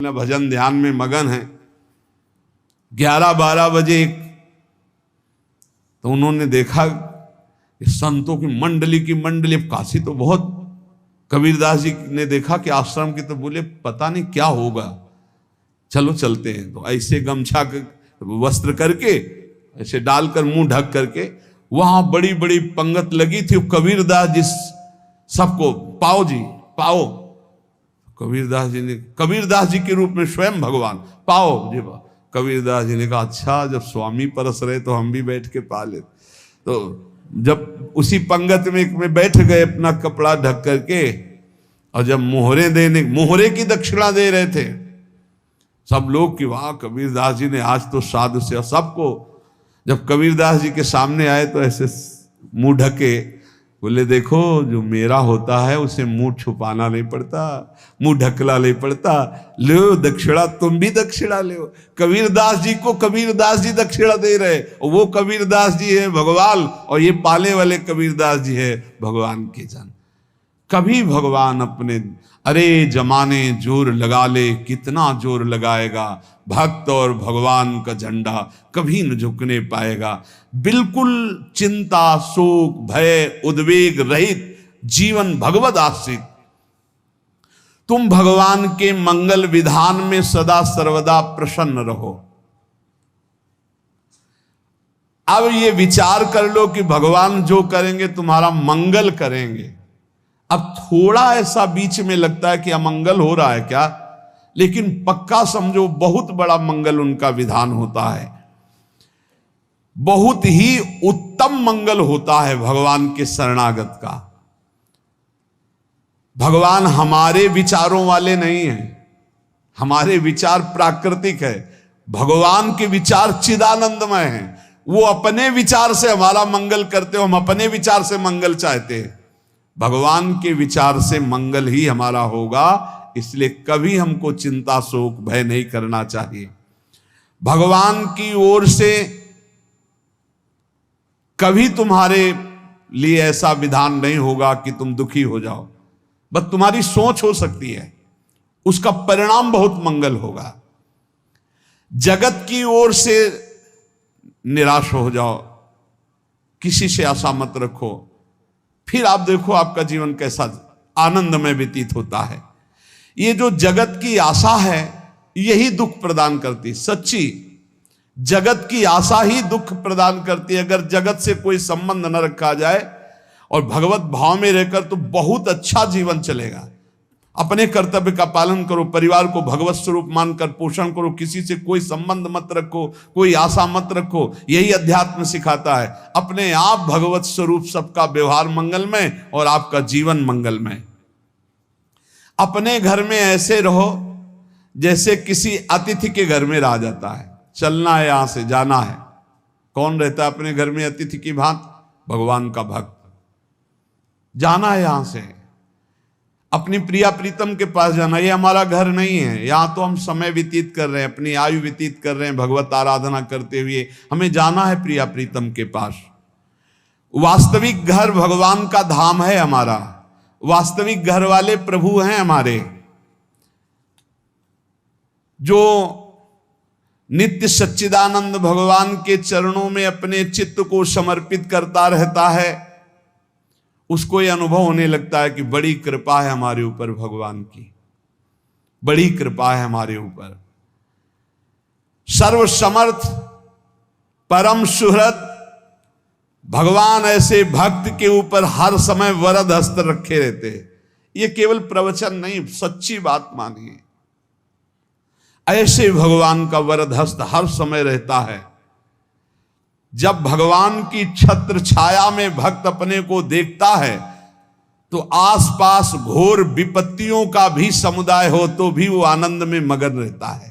भजन ध्यान में मगन है। 11-12 बजे तो उन्होंने देखा संतों की मंडली, अब काशी तो बहुत, कबीरदास जी ने देखा कि आश्रम की, तो बोले पता नहीं क्या होगा, चलो चलते हैं। तो ऐसे गमछा वस्त्र करके ऐसे डालकर मुंह ढक करके, वहां बड़ी बड़ी पंगत लगी थी। कबीरदास जी सबको पाओ जी पाओ, कबीरदास जी के रूप में स्वयं भगवान पाओ जी। कबीरदास जी ने कहा अच्छा, जब स्वामी परस रहे तो हम भी बैठ के पा ले। तो जब उसी पंगत में बैठ गए अपना कपड़ा ढक करके, और जब मोहरे की दक्षिणा दे रहे थे सब लोग कि वाह कबीरदास जी ने आज तो साधु से, सबको जब कबीरदास जी के सामने आए तो ऐसे मुंह ढके, बोले देखो जो मेरा होता है उसे मुंह छुपाना नहीं पड़ता, मुंह ढकला नहीं पड़ता, लो दक्षिणा, तुम भी दक्षिणा लो। कबीरदास जी को कबीरदास जी दक्षिणा दे रहे, और वो कबीरदास जी है भगवान, और ये पाले वाले कबीरदास जी है भगवान के जन। कभी भगवान अपने, अरे जमाने जोर लगा ले, कितना जोर लगाएगा, भक्त और भगवान का झंडा कभी न झुकने पाएगा। बिल्कुल चिंता शोक भय उद्वेग रहित जीवन भगवत आश्रित, तुम भगवान के मंगल विधान में सदा सर्वदा प्रसन्न रहो। अब ये विचार कर लो कि भगवान जो करेंगे तुम्हारा मंगल करेंगे। अब थोड़ा ऐसा बीच में लगता है कि अमंगल हो रहा है क्या, लेकिन पक्का समझो बहुत बड़ा मंगल उनका विधान होता है, बहुत ही उत्तम मंगल होता है भगवान के शरणागत का। भगवान हमारे विचारों वाले नहीं हैं, हमारे विचार प्राकृतिक है, भगवान के विचार चिदानंदमय हैं। वो अपने विचार से हमारा मंगल करते हो, हम अपने विचार से मंगल चाहते हैं। भगवान के विचार से मंगल ही हमारा होगा, इसलिए कभी हमको चिंता शोक भय नहीं करना चाहिए। भगवान की ओर से कभी तुम्हारे लिए ऐसा विधान नहीं होगा कि तुम दुखी हो जाओ, बस तुम्हारी सोच हो सकती है, उसका परिणाम बहुत मंगल होगा। जगत की ओर से निराश हो जाओ, किसी से आशा मत रखो, फिर आप देखो आपका जीवन कैसा आनंदमय व्यतीत होता है। ये जो जगत की आशा है यही दुख प्रदान करती, सच्ची जगत की आशा ही दुख प्रदान करती है। अगर जगत से कोई संबंध न रखा जाए और भगवत भाव में रहकर तो बहुत अच्छा जीवन चलेगा। अपने कर्तव्य का पालन करो, परिवार को भगवत स्वरूप मानकर पोषण करो, किसी से कोई संबंध मत रखो, कोई आशा मत रखो, यही अध्यात्म सिखाता है। अपने आप भगवत स्वरूप, सबका व्यवहार मंगलमय और आपका जीवन मंगलमय। अपने घर में ऐसे रहो जैसे किसी अतिथि के घर में रह जाता है, चलना है यहां से जाना है। कौन रहता है अपने घर में अतिथि की भांति? भगवान का भक्त। जाना है यहां से, अपनी प्रिया प्रीतम के पास जाना। ये हमारा घर नहीं है, यहां तो हम समय व्यतीत कर रहे हैं, अपनी आयु व्यतीत कर रहे हैं भगवत आराधना करते हुए। हमें जाना है प्रिया प्रीतम के पास। वास्तविक घर भगवान का धाम है हमारा, वास्तविक घर वाले प्रभु हैं हमारे, जो नित्य सच्चिदानंद भगवान के चरणों में अपने चित्त को समर्पित करता रहता है। उसको यह अनुभव होने लगता है कि बड़ी कृपा है हमारे ऊपर, भगवान की बड़ी कृपा है हमारे ऊपर। सर्वसमर्थ परम सुहृद भगवान ऐसे भक्त के ऊपर हर समय वरद हस्त रखे रहते हैं। ये केवल प्रवचन नहीं, सच्ची बात मानिए। ऐसे भगवान का वरद हस्त हर समय रहता है। जब भगवान की छत्र छाया में भक्त अपने को देखता है तो आसपास घोर विपत्तियों का भी समुदाय हो तो भी वो आनंद में मगन रहता है।